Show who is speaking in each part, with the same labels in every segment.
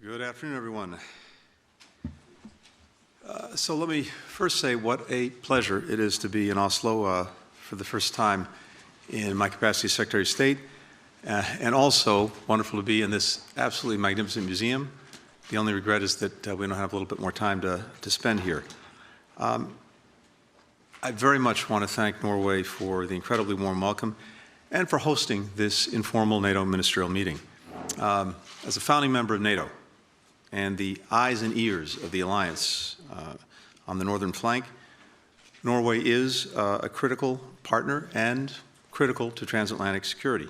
Speaker 1: Good afternoon, everyone. So let me first say what a pleasure it is to be in Oslo for the first time in my capacity as Secretary of State, and also wonderful to be in this absolutely magnificent museum. The only regret is that we don't have a little bit more time to spend here. I very much want to thank Norway for the incredibly warm welcome and for hosting this informal NATO ministerial meeting. As a founding member of NATO and the eyes and ears of the alliance on the northern flank, Norway is a critical partner and critical to transatlantic security.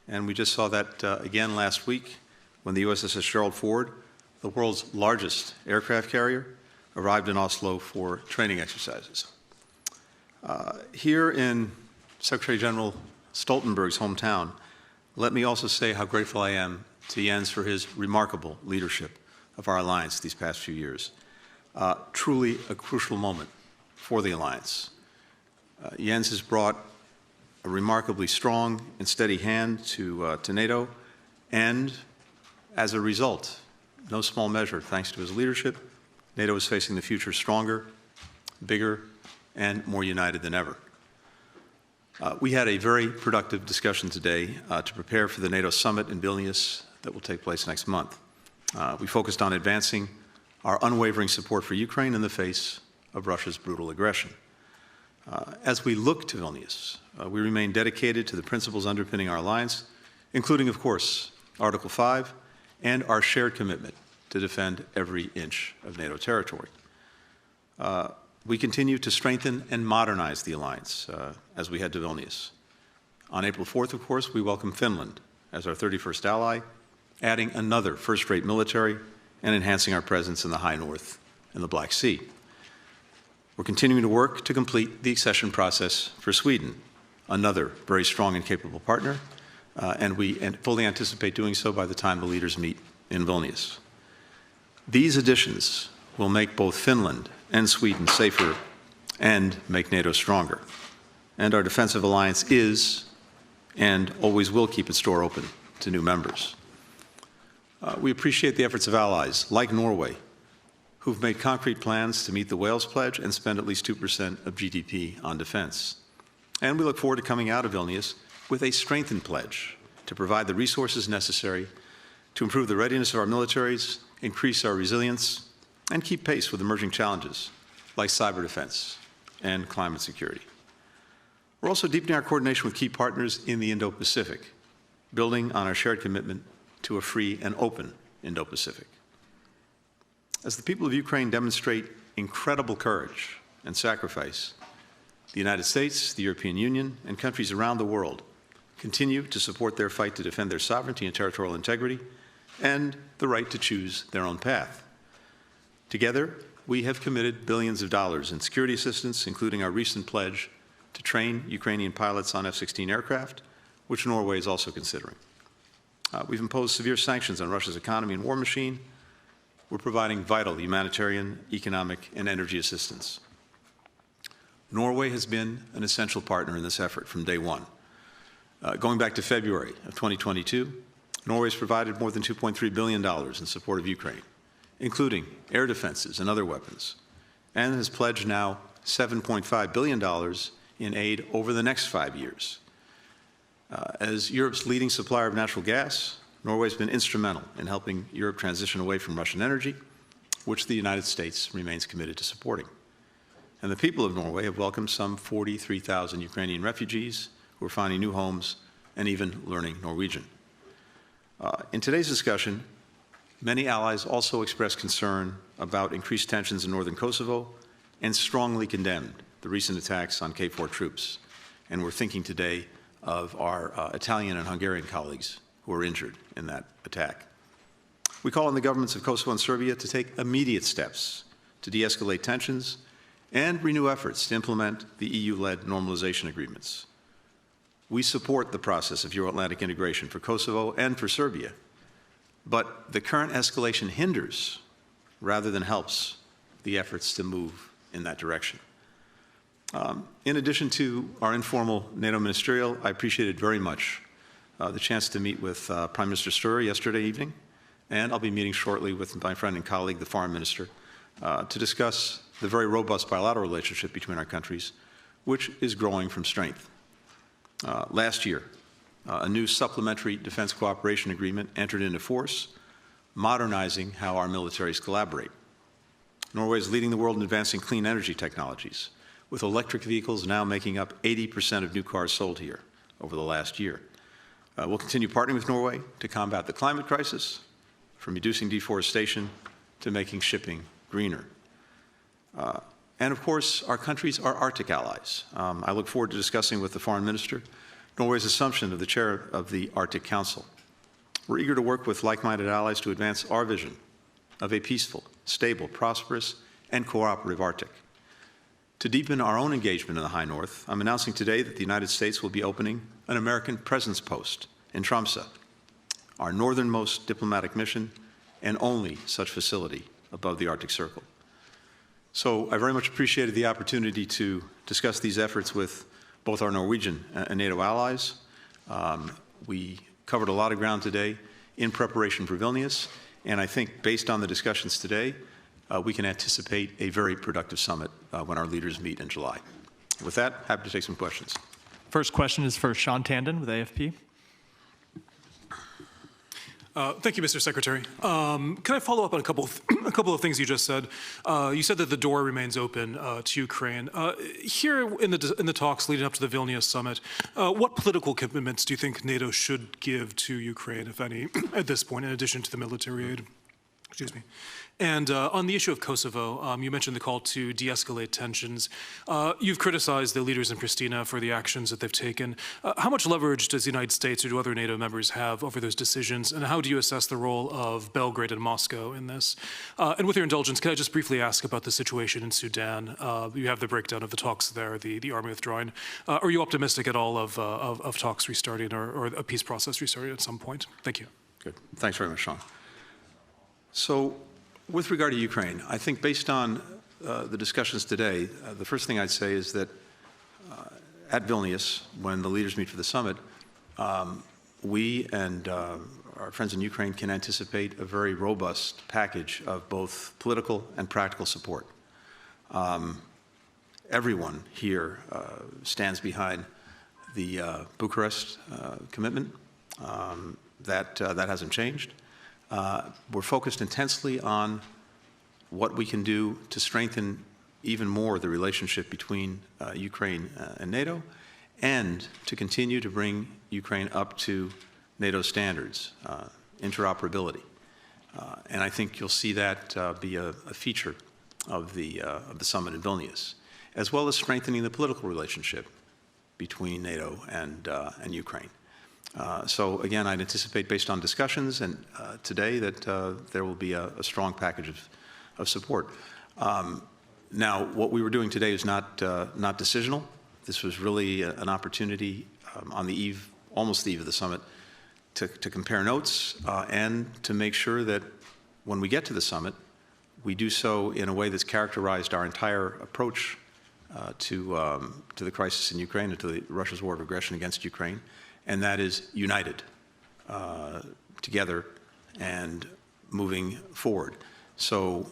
Speaker 1: And we just saw that again last week when the USS Gerald Ford, the world's largest aircraft carrier, arrived in Oslo for training exercises. Here in Secretary General Stoltenberg's hometown, let me also say how grateful I am to Jens for his remarkable leadership of our alliance these past few years. Truly a crucial moment for the alliance. Jens has brought a remarkably strong and steady hand to NATO, and as a result, no small measure, thanks to his leadership, NATO is facing the future stronger, bigger, and more united than ever. We had a very productive discussion today to prepare for the NATO summit in Vilnius that will take place next month. We focused on advancing our unwavering support for Ukraine in the face of Russia's brutal aggression. As we look to Vilnius, we remain dedicated to the principles underpinning our alliance, including, of course, Article 5 and our shared commitment to defend every inch of NATO territory. We continue to strengthen and modernize the alliance as we head to Vilnius. On April 4th, of course, we welcome Finland as our 31st ally, adding another first-rate military and enhancing our presence in the High North and the Black Sea. We're continuing to work to complete the accession process for Sweden, another very strong and capable partner, and we fully anticipate doing so by the time the leaders meet in Vilnius. These additions will make both Finland and Sweden safer and make NATO stronger. And our defensive alliance is and always will keep its door open to new members. We appreciate the efforts of allies like Norway, who've made concrete plans to meet the Wales Pledge and spend at least 2% of GDP on defense. And we look forward to coming out of Vilnius with a strengthened pledge to provide the resources necessary to improve the readiness of our militaries, increase our resilience, and keep pace with emerging challenges like cyber defense and climate security. We're also deepening our coordination with key partners in the Indo-Pacific, building on our shared commitment to a free and open Indo-Pacific. As the people of Ukraine demonstrate incredible courage and sacrifice, the United States, the European Union, and countries around the world continue to support their fight to defend their sovereignty and territorial integrity and the right to choose their own path. Together, we have committed billions of dollars in security assistance, including our recent pledge to train Ukrainian pilots on F-16 aircraft, which Norway is also considering. We've imposed severe sanctions on Russia's economy and war machine. We're providing vital humanitarian, economic, and energy assistance. Norway has been an essential partner in this effort from day one. Going back to February of 2022, Norway has provided more than $2.3 billion in support of Ukraine, including air defenses and other weapons, and has pledged now $7.5 billion in aid over the next 5 years. As Europe's leading supplier of natural gas, Norway has been instrumental in helping Europe transition away from Russian energy, which the United States remains committed to supporting. And the people of Norway have welcomed some 43,000 Ukrainian refugees who are finding new homes and even learning Norwegian. In today's discussion, many allies also expressed concern about increased tensions in northern Kosovo and strongly condemned the recent attacks on KFOR troops. And we're thinking today of our Italian and Hungarian colleagues who were injured in that attack. We call on the governments of Kosovo and Serbia to take immediate steps to de-escalate tensions and renew efforts to implement the EU-led normalization agreements. We support the process of Euro-Atlantic integration for Kosovo and for Serbia, but the current escalation hinders rather than helps the efforts to move in that direction. In addition to our informal NATO ministerial, I appreciated very much the chance to meet with Prime Minister Sture yesterday evening And I'll be meeting shortly with my friend and colleague, the Foreign Minister, to discuss the very robust bilateral relationship between our countries, which is growing from strength. Last year, a new supplementary defense cooperation agreement entered into force, modernizing how our militaries collaborate. Norway is leading the world in advancing clean energy technologies, with electric vehicles now making up 80% of new cars sold here over the last year. We'll continue partnering with Norway to combat the climate crisis, from reducing deforestation to making shipping greener. And of course, our countries are Arctic allies. I look forward to discussing with the Foreign Minister Norway's assumption of the chair of the Arctic Council. We're eager to work with like-minded allies to advance our vision of a peaceful, stable, prosperous, and cooperative Arctic. To deepen our own engagement in the High North, I'm announcing today that the United States will be opening an American presence post in Tromsø, our northernmost diplomatic mission and only such facility above the Arctic Circle. So I very much appreciated the opportunity to discuss these efforts with both our Norwegian and NATO allies. We covered a lot of ground today in preparation for Vilnius, and I think based on the discussions today, we can anticipate a very productive summit when our leaders meet in July. With that, happy to take some questions.
Speaker 2: First question is for Sean Tandon with AFP.
Speaker 3: Thank you, Mr. Secretary. Can I follow up on a couple of things you just said? You said that the door remains open to Ukraine. Here in the talks leading up to the Vilnius summit, what political commitments do you think NATO should give to Ukraine, if any, at this point, in addition to the military aid? Excuse me. And on the issue of Kosovo, you mentioned the call to de-escalate tensions. You've criticized the leaders in Pristina for the actions that they've taken. How much leverage does the United States or do other NATO members have over those decisions? And how do you assess the role of Belgrade and Moscow in this? And with your indulgence, can I just briefly ask about the situation in Sudan? You have the breakdown of the talks there, the army withdrawing. Are you optimistic at all of talks restarting or a peace process restarting at some point? Thank you.
Speaker 1: Good. Thanks very much, Sean. So, with regard to Ukraine, I think based on the discussions today, the first thing I'd say is that at Vilnius, when the leaders meet for the summit, we and our friends in Ukraine can anticipate a very robust package of both political and practical support. Everyone here stands behind the Bucharest commitment. That hasn't changed. We're focused intensely on what we can do to strengthen even more the relationship between Ukraine and NATO, and to continue to bring Ukraine up to NATO standards, interoperability. And I think you'll see that be a feature of the summit in Vilnius, as well as strengthening the political relationship between NATO and Ukraine. So again, I'd anticipate, based on discussions and today, that there will be a strong package of support. Now, what we were doing today is not decisional. This was really an opportunity on the eve, almost the eve of the summit, to compare notes and to make sure that when we get to the summit, we do so in a way that's characterized our entire approach to the crisis in Ukraine and to Russia's war of aggression against Ukraine. And that is united together and moving forward. So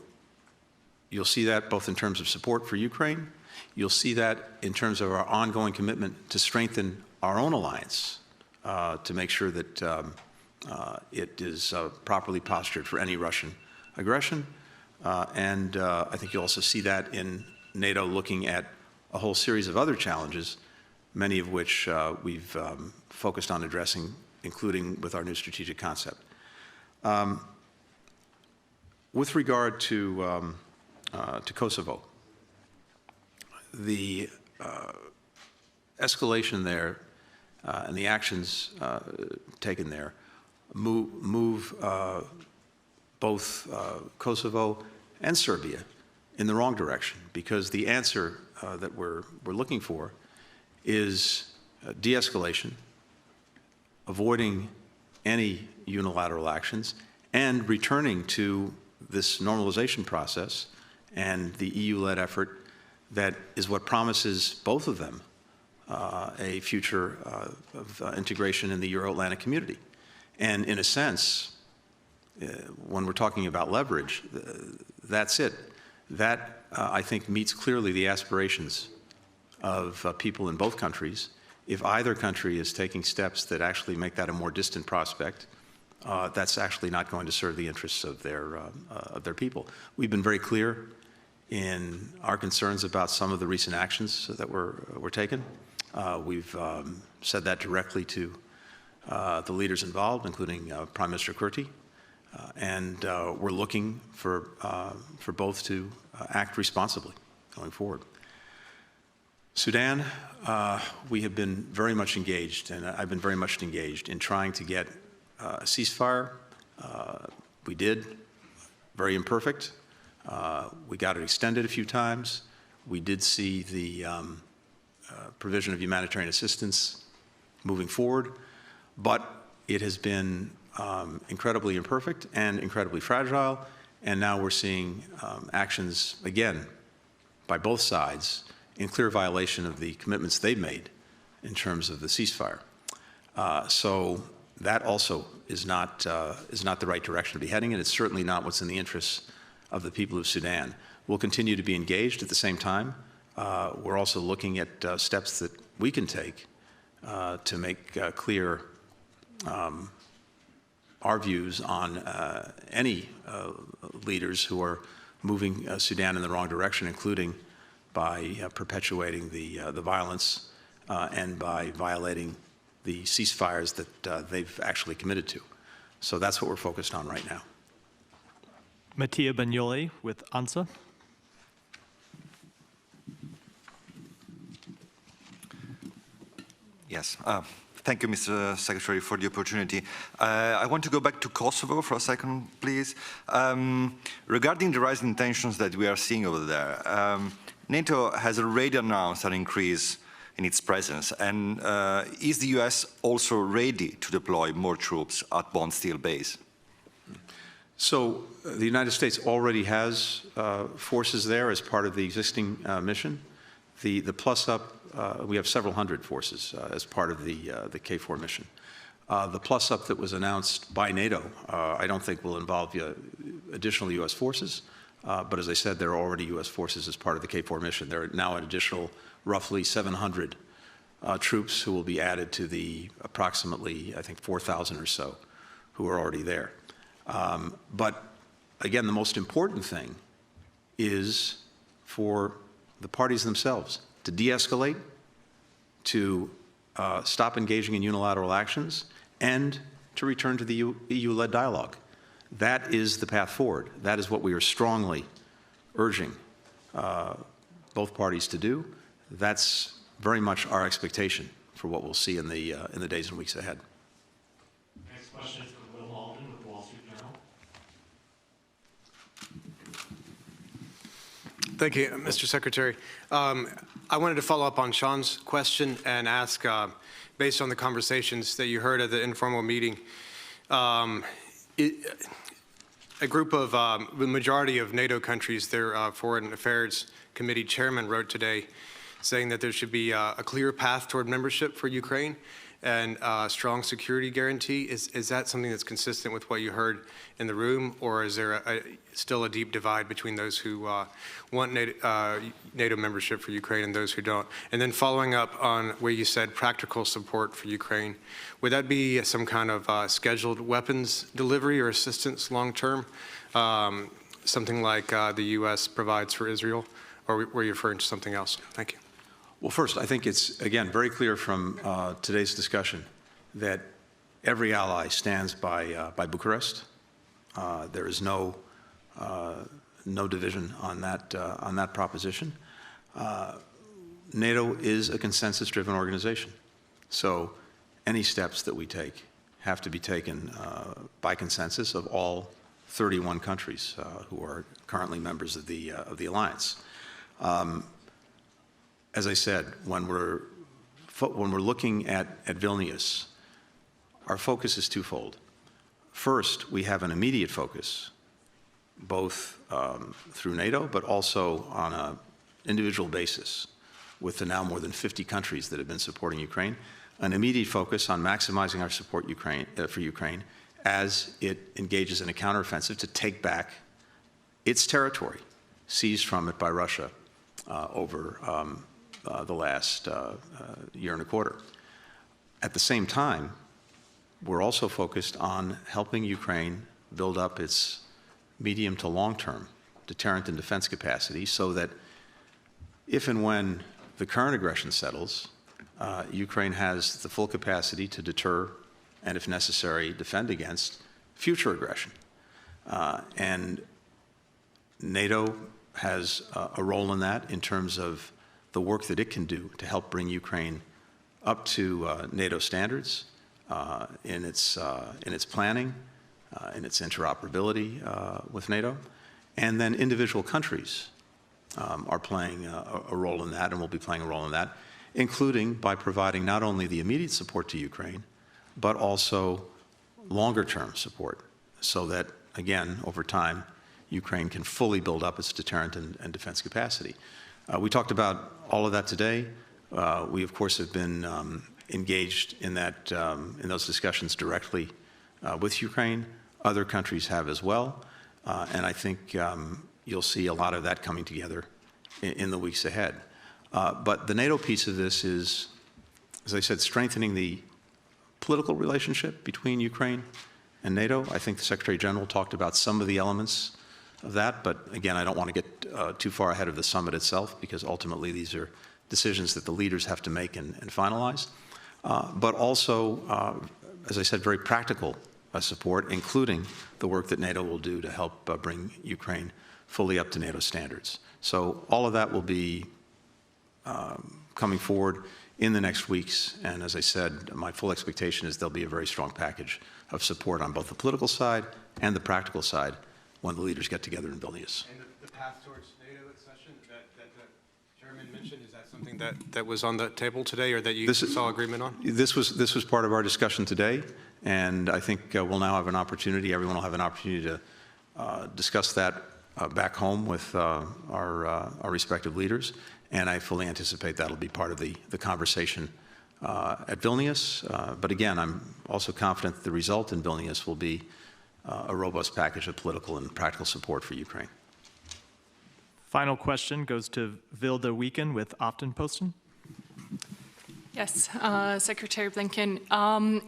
Speaker 1: you'll see that both in terms of support for Ukraine. You'll see that in terms of our ongoing commitment to strengthen our own alliance to make sure that it is properly postured for any Russian aggression. And I think you'll also see that in NATO looking at a whole series of other challenges, many of which we've focused on addressing, including with our new strategic concept. With regard to Kosovo, the escalation there and the actions taken there move both Kosovo and Serbia in the wrong direction, because the answer that we're looking for is de-escalation, avoiding any unilateral actions, and returning to this normalization process and the EU-led effort that is what promises both of them a future of integration in the Euro-Atlantic community. And in a sense, when we're talking about leverage, that's it. That, I think, meets clearly the aspirations of people in both countries. If either country is taking steps that actually make that a more distant prospect, that's actually not going to serve the interests of their people. We've been very clear in our concerns about some of the recent actions that were taken. We've said that directly to the leaders involved, including Prime Minister Kurti, and we're looking for both to act responsibly going forward. Sudan, we have been very much engaged, and I've been very much engaged in trying to get a ceasefire. We did, very imperfect. We got it extended a few times. We did see the provision of humanitarian assistance moving forward, but it has been incredibly imperfect and incredibly fragile, and now we're seeing actions, again, by both sides in clear violation of the commitments they've made in terms of the ceasefire. So that also is not the right direction to be heading in. It's certainly not what's in the interests of the people of Sudan. We'll continue to be engaged at the same time. We're also looking at steps that we can take to make clear our views on any leaders who are moving Sudan in the wrong direction, including by perpetuating the violence and by violating the ceasefires that they've actually committed to. So that's what we're focused on right now.
Speaker 2: Mattia Bagnoli with ANSA.
Speaker 4: Yes. Thank you, Mr. Secretary, for the opportunity. I want to go back to Kosovo for a second, please. Regarding the rising tensions that we are seeing over there, NATO has already announced an increase in its presence. And is the US also ready to deploy more troops at Bond Steel base?
Speaker 1: So the United States already has forces there as part of the existing mission. The plus-up, we have several hundred forces as part of the KFOR mission. The plus-up that was announced by NATO, I don't think will involve additional U.S. forces, but as I said, there are already U.S. forces as part of the KFOR mission. There are now an additional roughly 700 troops who will be added to the approximately, I think, 4,000 or so who are already there. But again, the most important thing is for the parties themselves to de-escalate, to stop engaging in unilateral actions, and to return to the EU-led dialogue. That is the path forward. That is what we are strongly urging both parties to do. That's very much our expectation for what we'll see in the days and weeks ahead.
Speaker 2: Next question is from Will Malden with the Wall Street Journal.
Speaker 5: Thank you, Mr. Secretary. I wanted to follow up on Sean's question and ask, based on the conversations that you heard at the informal meeting, a group of, the majority of NATO countries, their Foreign Affairs Committee chairman wrote today saying that there should be a clear path toward membership for Ukraine and a strong security guarantee. Is that something that's consistent with what you heard in the room, or is there still a deep divide between those who want NATO membership for Ukraine and those who don't? And then following up on where you said practical support for Ukraine, would that be some kind of scheduled weapons delivery or assistance long-term, something like the U.S. provides for Israel, or were you referring to something else? Thank you.
Speaker 1: Well, first, I think it's, again, very clear from today's discussion that every ally stands by Bucharest. There is no division on that proposition. NATO is a consensus-driven organization, so any steps that we take have to be taken by consensus of all 31 countries who are currently members of the alliance. As I said, when we're looking at Vilnius, our focus is twofold. First, we have an immediate focus, both through NATO, but also on an individual basis with the now more than 50 countries that have been supporting Ukraine, an immediate focus on maximizing our support for Ukraine as it engages in a counteroffensive to take back its territory seized from it by Russia over the last year and a quarter. At the same time, we're also focused on helping Ukraine build up its medium to long-term deterrent and defense capacity so that if and when the current aggression settles, Ukraine has the full capacity to deter and, if necessary, defend against future aggression. And NATO has a role in that in terms of the work that it can do to help bring Ukraine up to NATO standards in its planning, in its interoperability with NATO. And then individual countries are playing a role in that and will be playing a role in that, including by providing not only the immediate support to Ukraine, but also longer-term support so that, again, over time, Ukraine can fully build up its deterrent and defense capacity. We talked about all of that today. We, of course, have been engaged in that in those discussions directly with Ukraine. Other countries have as well, and I think you'll see a lot of that coming together in the weeks ahead. But the NATO piece of this is, as I said, strengthening the political relationship between Ukraine and NATO. I think the Secretary General talked about some of the elements of that, but again, I don't want to get too far ahead of the summit itself because ultimately these are decisions that the leaders have to make and finalize. But also, as I said, very practical support, including the work that NATO will do to help bring Ukraine fully up to NATO standards. So all of that will be coming forward in the next weeks, and as I said, my full expectation is there'll be a very strong package of support on both the political side and the practical side when the leaders get together in Vilnius.
Speaker 5: And the path towards NATO accession that the chairman mentioned, is that something that was on the table today or that you saw agreement on?
Speaker 1: This was part of our discussion today, and I think we'll now have an opportunity, everyone will have an opportunity to discuss that back home with our respective leaders, and I fully anticipate that'll be part of the conversation at Vilnius. But again, I'm also confident that the result in Vilnius will be a robust package of political and practical support for Ukraine.
Speaker 6: Final question goes to Vilde Weeken with Aftenposten.
Speaker 7: Yes, Secretary Blinken.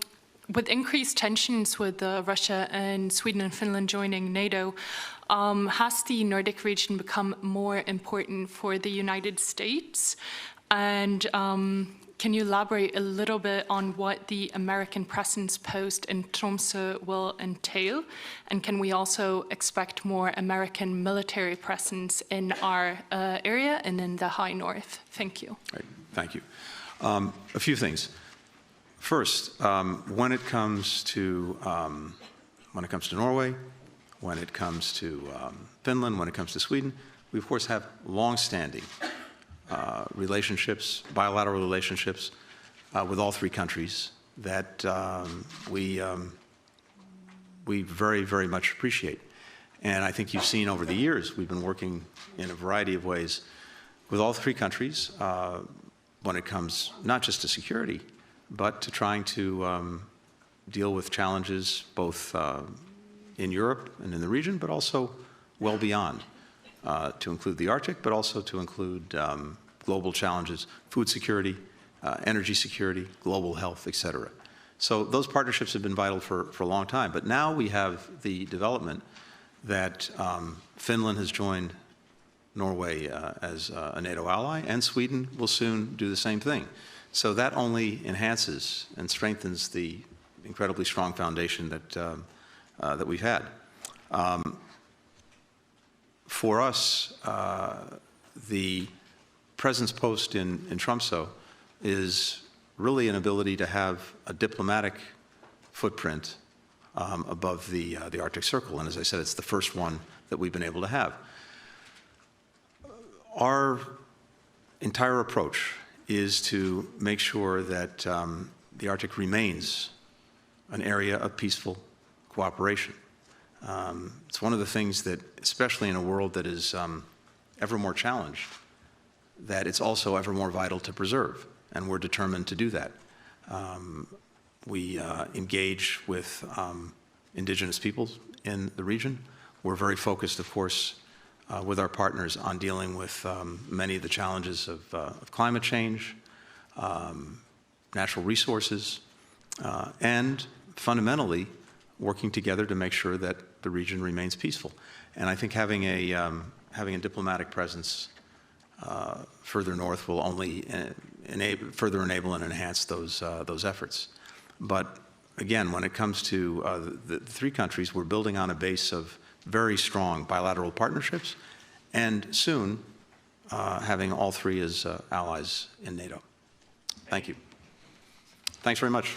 Speaker 7: With increased tensions with Russia and Sweden and Finland joining NATO, has the Nordic region become more important for the United States? And can you elaborate a little bit on what the American presence post in Tromsø will entail? And can we also expect more American military presence in our area and in the high north? Thank you.
Speaker 1: Right. Thank you. A few things. First, when it comes to Norway, when it comes to Finland, when it comes to Sweden, we of course have long-standing relationships, bilateral relationships with all three countries that we very, very much appreciate. And I think you've seen over the years, we've been working in a variety of ways with all three countries when it comes not just to security, but to trying to deal with challenges both in Europe and in the region, but also well beyond, to include the Arctic, but also to include global challenges, food security, energy security, global health, et cetera. So those partnerships have been vital for a long time. But now we have the development that Finland has joined Norway as a NATO ally, and Sweden will soon do the same thing. So that only enhances and strengthens the incredibly strong foundation that we've had. For us, the presence post in Tromsø is really an ability to have a diplomatic footprint above the Arctic Circle. And as I said, it's the first one that we've been able to have. Our entire approach is to make sure that the Arctic remains an area of peaceful cooperation. It's one of the things that, especially in a world that is ever more challenged, that it's also ever more vital to preserve, and we're determined to do that. We engage with indigenous peoples in the region. We're very focused, of course, with our partners on dealing with many of the challenges of climate change, natural resources, and fundamentally working together to make sure that the region remains peaceful. And I think having a diplomatic presence further north will only further enable and enhance those efforts. But again, when it comes to the three countries, we're building on a base of very strong bilateral partnerships, and soon having all three as allies in NATO. Thank you. Thanks very much.